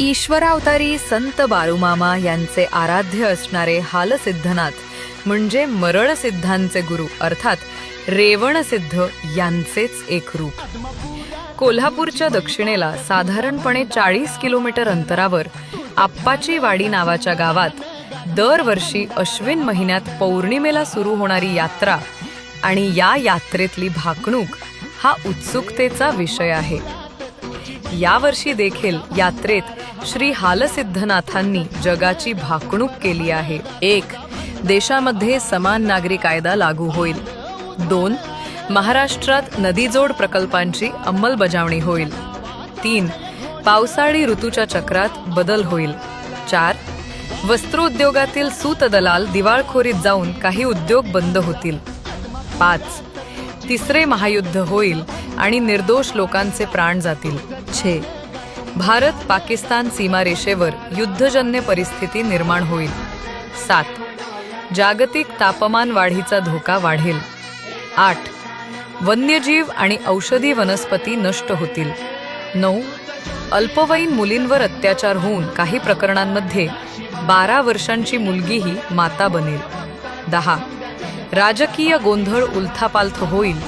ईश्वरावतारी संत बाळूमामा यांचे आराध्य असणारे हालसिद्धनाथ म्हणजे मरळसिद्धांचे गुरु अर्थात रेवणसिद्ध यांचेच एक रूप. कोल्हापूरच्या दक्षिणेला साधारणपणे 40 किलोमीटर अंतरावर आप्पाची वाडी नावाच्या गावात दरवर्षी अश्विन महिन्यात पौर्णिमेला सुरू होणारी यात्रा आणि या यात्रेतली भाकणूक हा उत्सुकतेचा विषय आहे. यावर्षी देखील यात्रेत श्री हालसिद्धनाथांनी जगाची भाकणूक केली आहे. 1. देशामध्ये समान नागरी कायदा लागू होईल. 2. महाराष्ट्रात नदीजोड प्रकल्पांची अंमलबजावणी होईल. 3. पावसाळी ऋतूच्या चक्रात बदल होईल. 4. वस्त्रोद्योगातील सूतदलाल दिवाळखोरीत जाऊन काही उद्योग बंद होतील. 5. तिसरे महायुद्ध होईल आणि निर्दोष लोकांचे प्राण जातील. 6. भारत पाकिस्तान सीमारेषेवर युद्धजन्य परिस्थिती निर्माण होईल. 7. जागतिक तापमान वाढीचा धोका वाढेल. 8. वन्यजीव आणि औषधी वनस्पती नष्ट होतील. 9. अल्पवयीन मुलींवर अत्याचार होऊन काही प्रकरणांमध्ये 12 वर्षांची मुलगीही माता बनेल. 10. राजकीय गोंधळ उलथापालथ होईल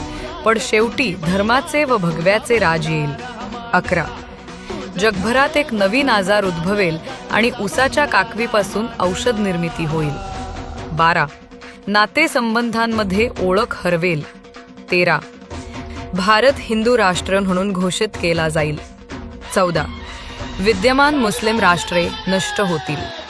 पण शेवटी धर्माचे व भगव्याचे राज येईल. 11. जगभरात एक नवीन आजार उद्भवेल आणि उसाच्या काकवीपासून औषध निर्मिती होईल. 12. नातेसंबंधांमध्ये ओळख हरवेल. 13. भारत हिंदू राष्ट्र म्हणून घोषित केला जाईल. 14. विद्यमान मुस्लिम राष्ट्रे नष्ट होतील.